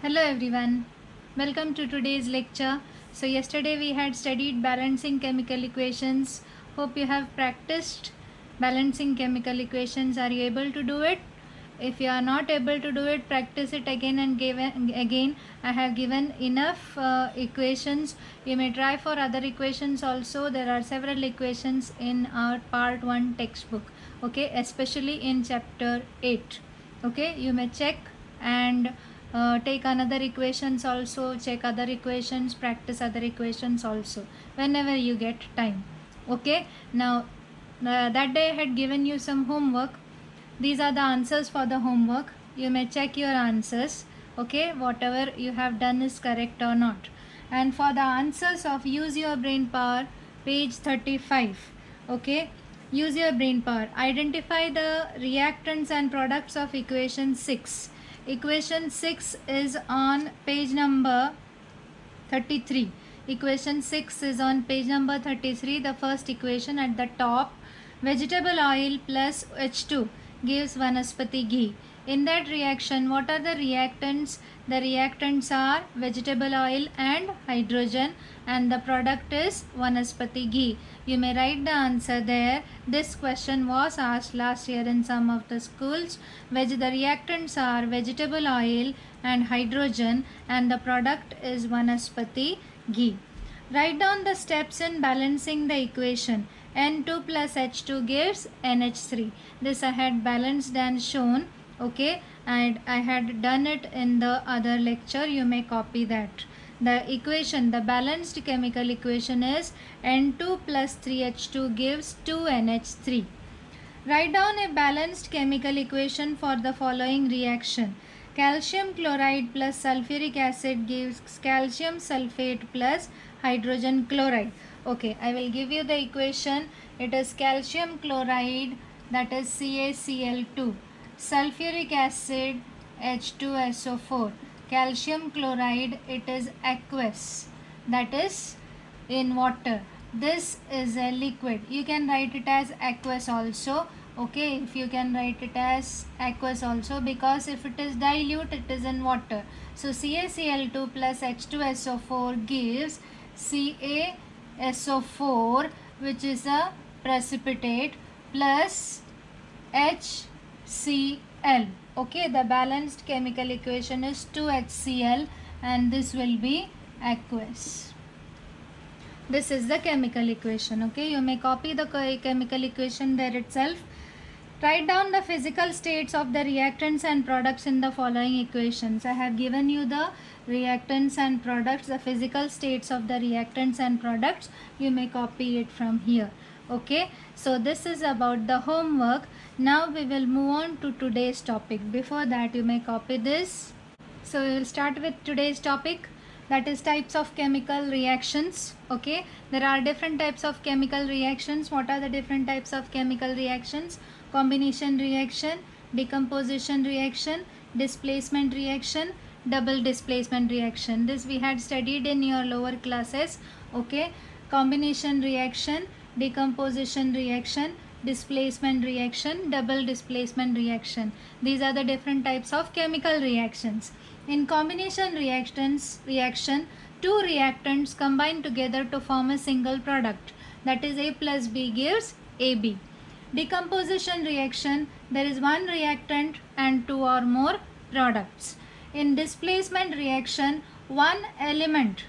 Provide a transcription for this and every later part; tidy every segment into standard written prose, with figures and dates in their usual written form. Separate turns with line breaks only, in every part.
Hello everyone, welcome to today's lecture. So yesterday we had studied balancing chemical equations. Hope you have practiced balancing chemical equations. Are you able to do it? If you are not able to do it, practice it again and again. I have given enough equations. You may try for other equations also. There are several equations in our part 1 textbook, okay, especially in chapter 8. Okay, you may check and take another equations also, check other equations, practice other equations also whenever you get time. Okay, now that day I had given you some homework. These are the answers for the homework. You may check your answers, okay, whatever you have done is correct or not. And for the answers of use your brain power, page 35, okay, use your brain power. Identify the reactants and products of equation 6. Equation 6 is on page number 33. Equation 6 is on page number 33. The first equation at the top, vegetable oil plus H2 gives vanaspati ghee. In that reaction, what are the reactants? The reactants are vegetable oil and hydrogen, and the product is vanaspati ghee. You may write the answer there. This question was asked last year in some of the schools. The reactants are vegetable oil and hydrogen, and the product is vanaspati ghee. Write down the steps in balancing the equation. N2 plus H2 gives NH3. This I had balanced and shown, okay, and I had done it in the other lecture. You may copy that. The equation, the balanced chemical equation is N2 plus 3H2 gives 2NH3. Write down a balanced chemical equation for the following reaction. Calcium chloride plus sulfuric acid gives calcium sulfate plus hydrogen chloride. Okay, I will give you the equation. It is calcium chloride, that is CaCl2, sulfuric acid H2SO4. Calcium chloride, it is aqueous, that is in water. This is a liquid. You can write it as aqueous also. Okay, if you can write it as aqueous also, because if it is dilute, it is in water. So CaCl2 plus H2SO4 gives CaSO4, which is a precipitate, plus HCl. Okay, the balanced chemical equation is 2HCl, and this will be aqueous. This is the chemical equation. Okay, you may copy the chemical equation there itself. Write down the physical states of the reactants and products in the following equations. I have given you the reactants and products, the physical states of the reactants and products. You may copy it from here. Okay, so this is about the homework. Now we will move on to today's topic. Before that, you may copy this. So we will start with today's topic, that is types of chemical reactions. Okay, there are different types of chemical reactions. What are the different types of chemical reactions? Combination reaction, decomposition reaction, displacement reaction, double displacement reaction. This we had studied in your lower classes. Okay, combination reaction, decomposition reaction, displacement reaction, double displacement reaction. These are the different types of chemical reactions. In combination reaction, two reactants combine together to form a single product, that is A plus B gives AB. Decomposition reaction, there is one reactant and two or more products. In displacement reaction, one element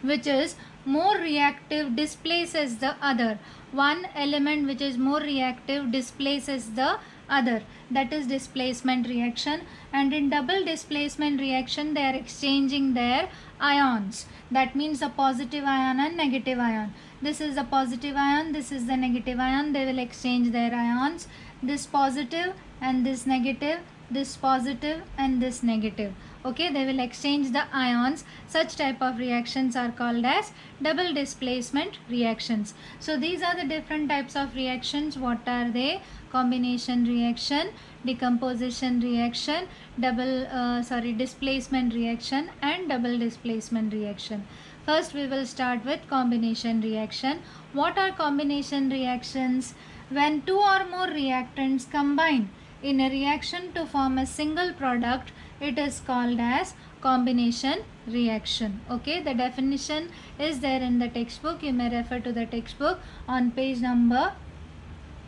which is more reactive displaces the other. One element which is more reactive displaces the other, that is displacement reaction. And in double displacement reaction, they are exchanging their ions. That means the positive ion and negative ion. This is the positive ion, this is the negative ion. They will exchange their ions. This positive and this negative, this positive and this negative. Okay, they will exchange the ions. Such type of reactions are called as double displacement reactions. So these are the different types of reactions. What are they? Combination reaction, decomposition reaction, displacement reaction, and double displacement reaction. First we will start with combination reaction. What are combination reactions? When two or more reactants combine in a reaction to form a single product, it is called as combination reaction. Okay, the definition is there in the textbook. You may refer to the textbook on page number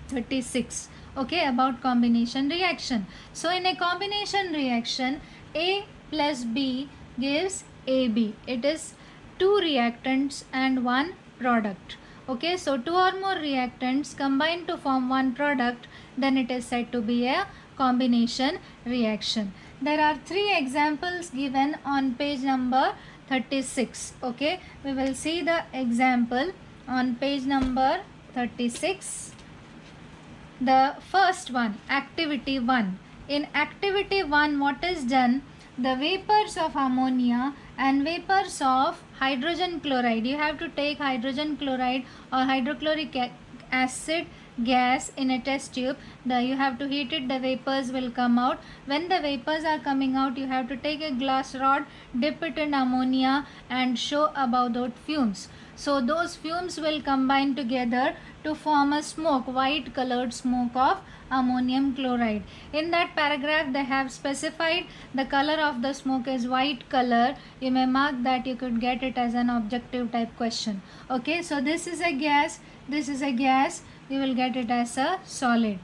36. Okay, about combination reaction. So in a combination reaction, A plus B gives AB. It is two reactants and one product. Okay, so two or more reactants combine to form one product, then it is said to be a combination reaction. There are three examples given on page number 36. Okay, we will see the example on page number 36. The first one, activity 1. In activity 1, what is done? The vapors of ammonia and vapors of hydrogen chloride. You have to take hydrogen chloride or hydrochloric acid gas in a test tube. You have to heat it, the vapors will come out. When the vapors are coming out, you have to take a glass rod, dip it in ammonia and show about those fumes. So those fumes will combine together to form a smoke, white colored smoke of ammonium chloride. In that paragraph they have specified the color of the smoke is white color. You may mark that, you could get it as an objective type question. Okay, so this is a gas, this is a gas, you will get it as a solid.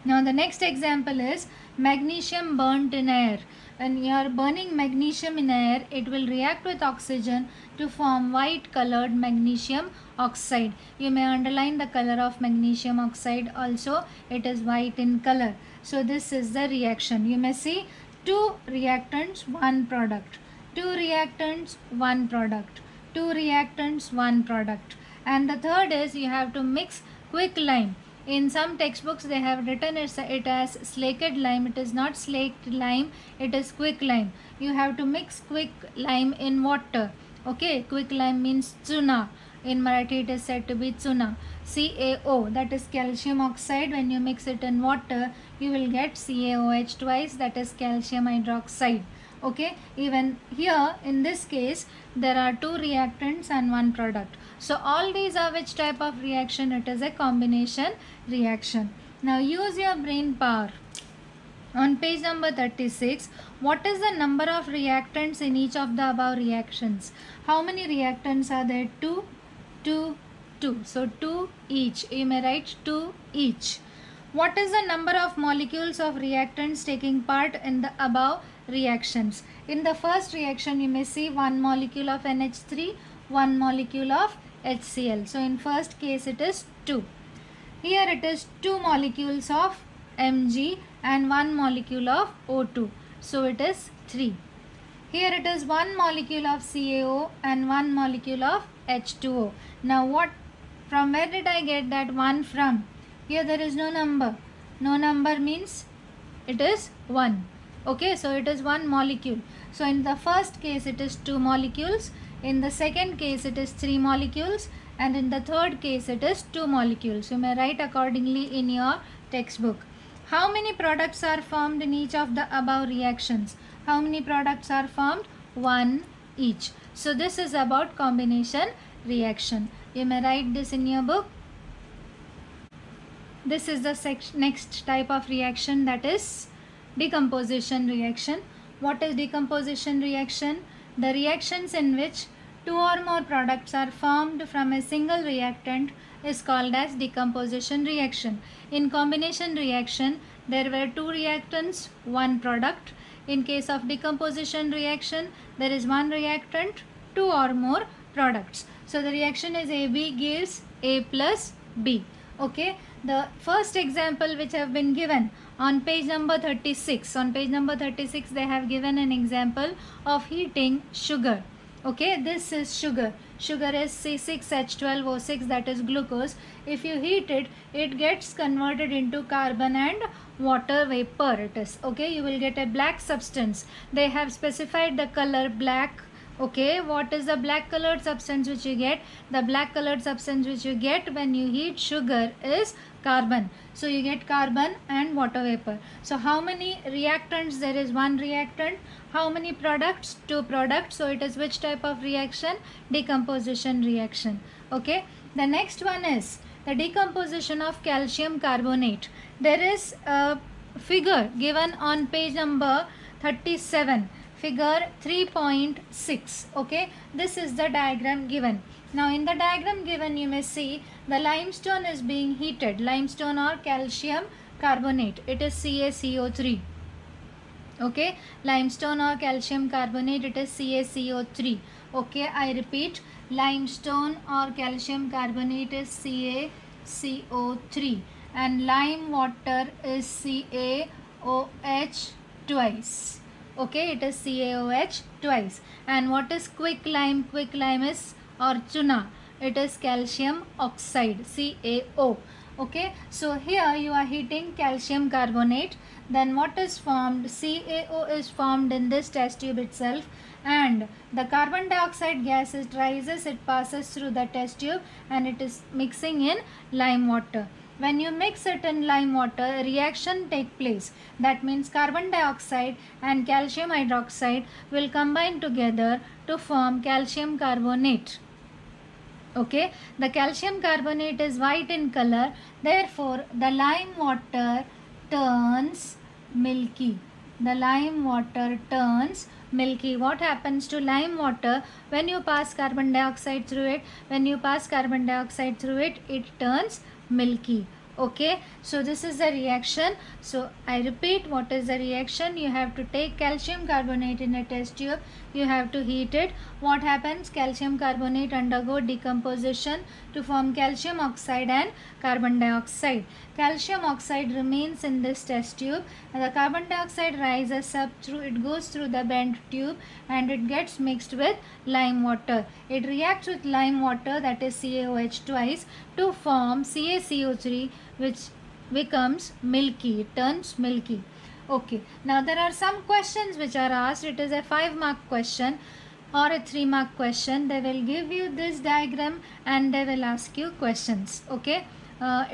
Now the next example is magnesium burnt in air. When you are burning magnesium in air, it will react with oxygen to form white colored magnesium oxide. You may underline the color of magnesium oxide also, it is white in color. So this is the reaction. You may see two reactants, one product, two reactants, one product, two reactants, one product. And the third is you have to mix quick lime. In some textbooks they have written it as slaked lime. It is not slaked lime, it is quick lime. You have to mix quick lime in water. Okay, quick lime means chuna. In Marathi it is said to be chuna. CaO, that is calcium oxide. When you mix it in water, you will get CaOH twice, that is calcium hydroxide. Okay, even here in this case there are two reactants and one product. So all these are which type of reaction? It is a combination reaction. Now use your brain power. On page number 36, what is the number of reactants in each of the above reactions? How many reactants are there? 2, 2, 2. So 2 each. You may write 2 each. What is the number of molecules of reactants taking part in the above reactions? In the first reaction, you may see one molecule of NH3, one molecule of HCl. So in first case it is 2. Here it is 2 molecules of Mg and 1 molecule of O2. So it is 3. Here it is 1 molecule of CaO and 1 molecule of H2O. Now from where did I get that 1 from? Here there is no number. No number means it is 1. Okay, so it is 1 molecule. So in the first case it is 2 molecules. In the second case it is 3 molecules. And in the third case it is 2 molecules. You may write accordingly in your textbook. How many products are formed in each of the above reactions? How many products are formed? 1 each. So this is about combination reaction. You may write this in your book. This is the next type of reaction, that is decomposition reaction. What is decomposition reaction? The reactions in which 2 or more products are formed from a single reactant is called as decomposition reaction. In combination reaction, there were 2 reactants, 1 product. In case of decomposition reaction, there is 1 reactant, 2 or more products. So the reaction is AB gives A plus B. Okay, the first example which have been given on page number 36. On page number 36 they have given an example of heating sugar. Okay, this is sugar. Sugar is C6H12O6, that is glucose. If you heat it, it gets converted into carbon and water vapor it is. Okay, you will get a black substance. They have specified the color black. Okay, what is the black colored substance which you get? The black colored substance which you get when you heat sugar is carbon. So you get carbon and water vapor. So how many reactants? There is 1 reactant. How many products? 2 products. So it is which type of reaction? Decomposition reaction. Okay, the next one is the decomposition of calcium carbonate. There is a figure given on page number 37, figure 3.6. okay, this is the diagram given. Now in the diagram given you may see the limestone is being heated, limestone or calcium carbonate, it is CaCO3. okay, limestone or calcium carbonate, it is CaCO3. okay, I repeat, limestone or calcium carbonate is CaCO3 and lime water is CaOH twice. okay, it is CaOH twice. And what is quick lime? Quick lime is, or chuna, it is calcium oxide, CaO. okay, so here you are heating calcium carbonate, then what is formed? CaO is formed in this test tube itself, and the carbon dioxide gas it rises, it passes through the test tube and it is mixing in lime water. When you mix it in lime water, a reaction take place. That means carbon dioxide and calcium hydroxide will combine together to form calcium carbonate. okay, the calcium carbonate is white in color, therefore the lime water turns milky. The lime water turns milky. What happens to lime water when you pass carbon dioxide through it? When you pass carbon dioxide through it, it turns milky. okay, so this is the reaction. So I repeat, what is the reaction? You have to take calcium carbonate in a test tube, you have to heat it. What happens? Calcium carbonate undergo decomposition to form calcium oxide and carbon dioxide. Calcium oxide remains in this test tube and the carbon dioxide rises up through, it goes through the bent tube and it gets mixed with lime water. It reacts with lime water, that is CaOH twice, to form CaCO3, which becomes milky, it turns milky. okay, now there are some questions which are asked. It is a 5-mark question or a 3-mark question. They will give you this diagram and they will ask you questions. okay,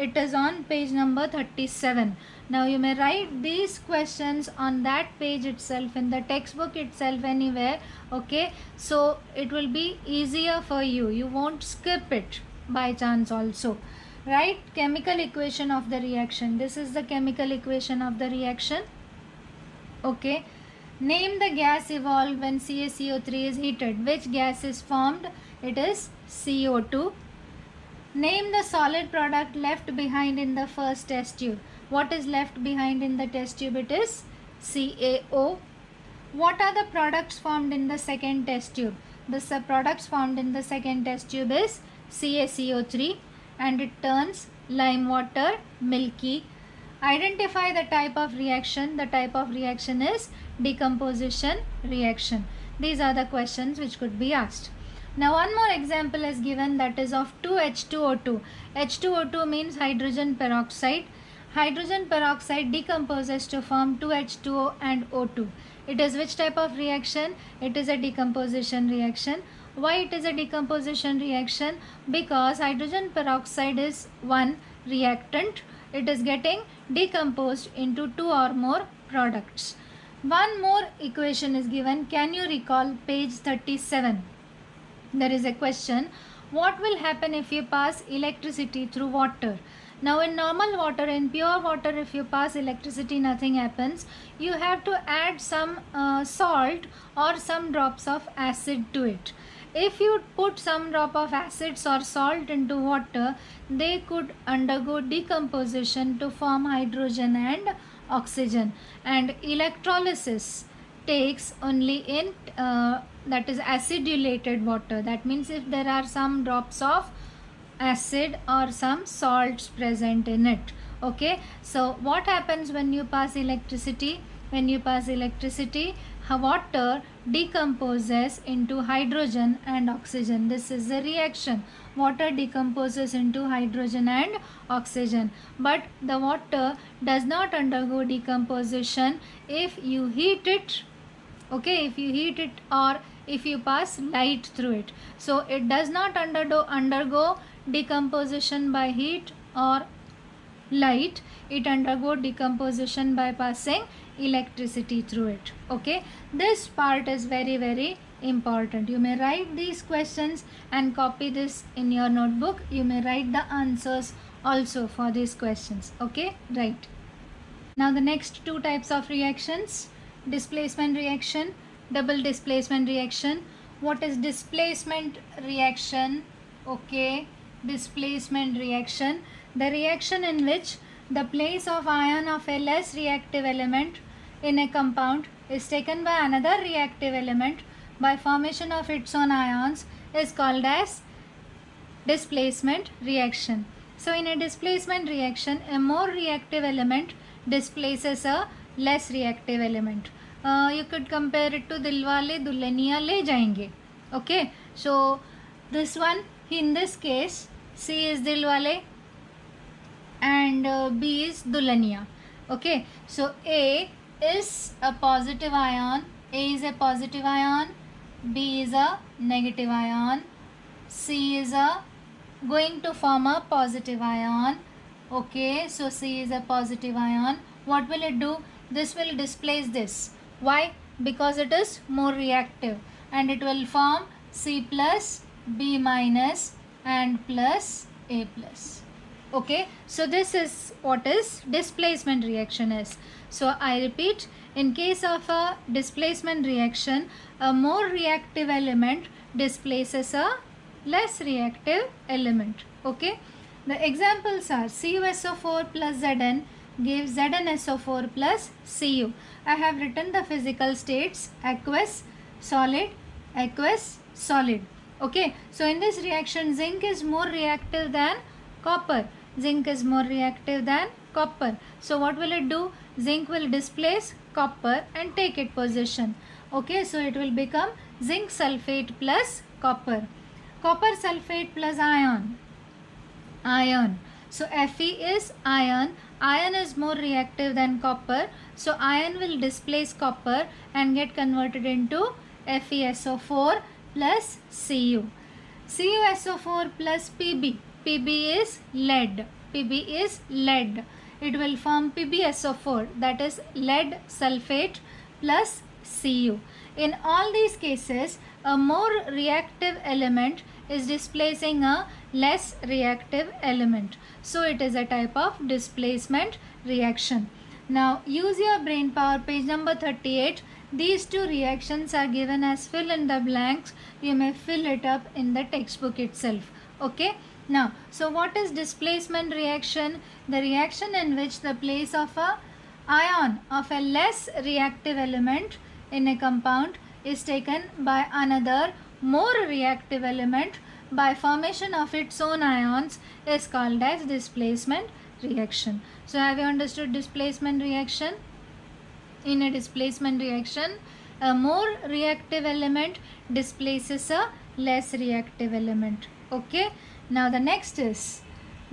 it is on page number 37. Now you may write these questions on that page itself, in the textbook itself, anywhere. okay, so it will be easier for you, you won't skip it by chance also. Write chemical equation of the reaction. This is the chemical equation of the reaction. okay, name the gas evolved when CaCO3 is heated. Which gas is formed? It is CO2. Name the solid product left behind in the first test tube. What is left behind in the test tube? It is CaO. What are the products formed in the second test tube? The products formed in the second test tube is CaCO3 and it turns lime water milky. Identify the type of reaction. The type of reaction is decomposition reaction. These are the questions which could be asked. Now one more example is given, that is of 2H2O2. H2O2 means hydrogen peroxide. Hydrogen peroxide decomposes to form 2H2O and O2. It is which type of reaction? It is a decomposition reaction. Why it is a decomposition reaction? Because hydrogen peroxide is one reactant. It is getting decomposed into 2 or more products. One more equation is given. Can you recall page 37? There is a question. What will happen if you pass electricity through water? Now in normal water, in pure water, if you pass electricity, nothing happens. You have to add some salt or some drops of acid to it. If you put some drop of acids or salt into water, they could undergo decomposition to form hydrogen and oxygen. And electrolysis takes only in that is acidulated water. That means if there are some drops of acid or some salts present in it. okay, so what happens when you pass electricity? When you pass electricity, water decomposes into hydrogen and oxygen. This is the reaction. Water decomposes into hydrogen and oxygen, but the water does not undergo decomposition if you heat it. okay, if you heat it or if you pass light through it. So it does not undergo decomposition by heat or light. It undergo decomposition by passing electricity through it. okay, this part is very, very important. You may write these questions and copy this in your notebook. You may write the answers also for these questions. okay, right. Now the next two types of reactions, displacement reaction, double displacement reaction. What is displacement reaction? Okay, displacement reaction, the reaction in which the place of ion of a less reactive element in a compound is taken by another reactive element by formation of its own ions is called as displacement reaction. So in a displacement reaction, a more reactive element displaces a less reactive element. You could compare it to Dilwale Dulhaniya Le Jayenge. Okay, so this one, in this case, C is Dilwale and B is Dulhaniya. Okay, so A is a positive ion, A is a positive ion, B is a negative ion, C is a going to form a positive ion. Okay, so C is a positive ion. What will it do? This will displace this. Why? Because it is more reactive and it will form C plus, B minus and plus A plus. Okay, so this is what is displacement reaction is. So I repeat, in case of a displacement reaction, a more reactive element displaces a less reactive element. Okay, the examples are CuSO4 plus Zn gives ZnSO4 plus Cu. I have written the physical states: aqueous, solid, aqueous, solid. Okay, so in this reaction, zinc is more reactive than copper. Zinc is more reactive than copper. So what will it do? Zinc will displace copper and take its position. Okay, so it will become zinc sulfate plus copper. Copper sulfate plus ion. So Fe is ion. Ion is more reactive than copper. So ion will displace copper and get converted into FeSO4 plus Cu. CuSO4 plus Pb. Pb is lead. Pb is lead. It will form PbSO4, that is lead sulfate plus Cu. In all these cases, a more reactive element is displacing a less reactive element. So it is a type of displacement reaction. Now use your brain power, page number 38. These two reactions are given as fill in the blanks. You may fill it up in the textbook itself. Okay. Now, so what is displacement reaction? The reaction in which the place of a ion of a less reactive element in a compound is taken by another more reactive element by formation of its own ions is called as displacement reaction. So have you understood displacement reaction? In a displacement reaction, a more reactive element displaces a less reactive element. Okay. Now the next is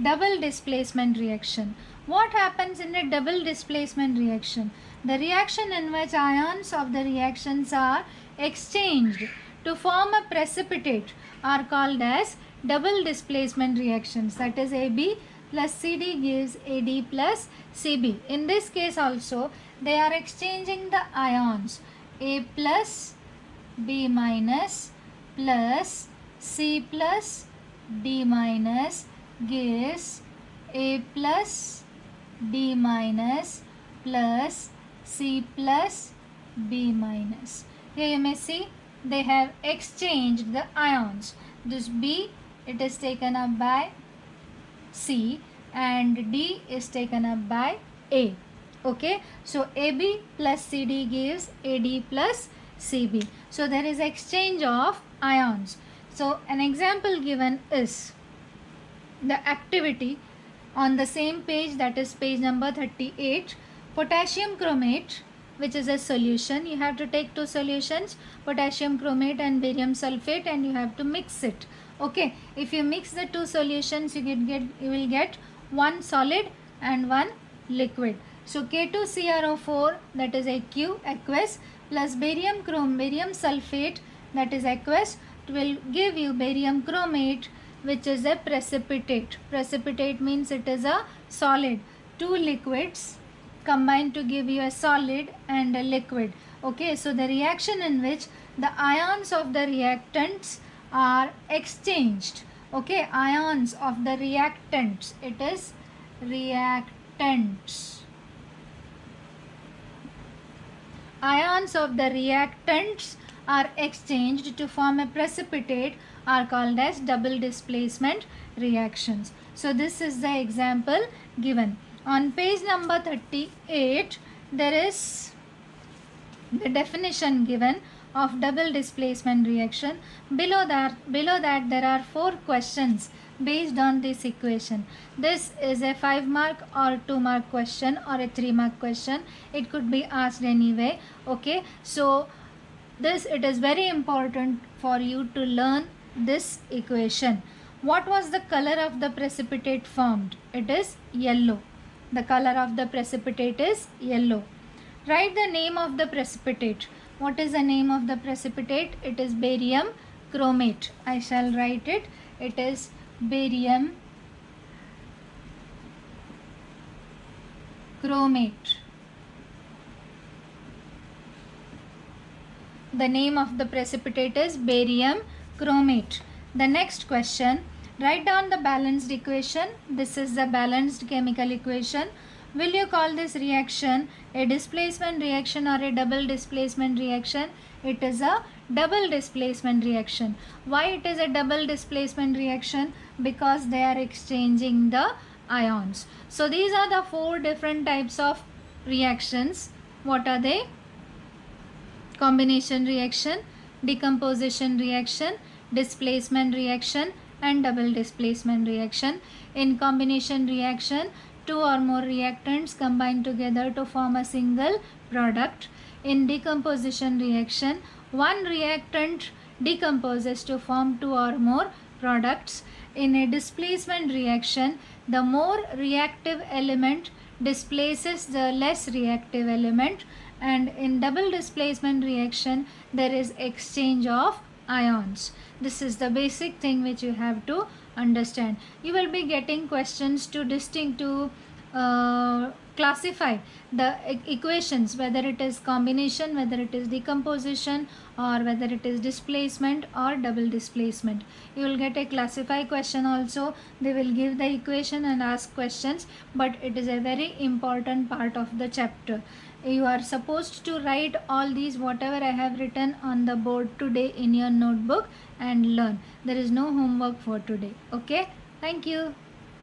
double displacement reaction. What happens in a double displacement reaction? The reaction in which ions of the reactions are exchanged to form a precipitate are called as double displacement reactions. That is AB plus CD gives AD plus CB. In this case also, they are exchanging the ions A plus B minus plus C plus D minus gives A plus D minus plus C plus B minus. Here you may see they have exchanged the ions. This B, it is taken up by C and D is taken up by A. Okay, so AB plus CD gives AD plus CB. So there is exchange of ions. So an example given is the activity on the same page, that is page number 38. Potassium chromate, which is a solution. You have to take two solutions, potassium chromate and barium sulfate, and you have to mix it. Okay, if you mix the two solutions, you will get one solid and one liquid. So K2CrO4, that is AQ, aqueous, plus barium sulfate, that is aqueous, will give you barium chromate, which is a precipitate. Precipitate means it is a solid. Two liquids combine to give you a solid and a liquid. Okay, so the reaction in which the ions of the reactants are exchanged. Okay, ions of the reactants, it is reactants. ions of the reactants are exchanged to form a precipitate are called as double displacement reactions. So this is the example given. On page number 38, there is the definition given of double displacement reaction. Below that there are 4 questions based on this equation. This is a 5 mark or 2 mark question or a 3 mark question. It could be asked anyway. Okay, so it is very important for you to learn this equation. What was the color of the precipitate formed? It is yellow. The color of the precipitate is yellow. Write the name of the precipitate. What is the name of the precipitate? It is barium chromate. I shall write it. It is barium chromate. The name of the precipitate is barium chromate. The next question, write down the balanced equation. This is the balanced chemical equation. Will you call this reaction a displacement reaction or a double displacement reaction? It is a double displacement reaction. Why it is a double displacement reaction? Because they are exchanging the ions. So these are the 4 different types of reactions. What are they? Combination reaction, decomposition reaction, displacement reaction and double displacement reaction. In combination reaction, 2 or more reactants combine together to form a single product. In decomposition reaction, 1 reactant decomposes to form 2 or more products. In a displacement reaction, the more reactive element displaces the less reactive element, and in double displacement reaction there is exchange of ions. This is the basic thing which you have to understand. You will be getting questions to classify the equations, whether it is combination, whether it is decomposition, or whether it is displacement or double displacement. You will get a classify question also. They will give the equation and ask questions, but it is a very important part of the chapter. You are supposed to write all these whatever I have written on the board today in your notebook and learn. There is no homework for today. Okay, thank you.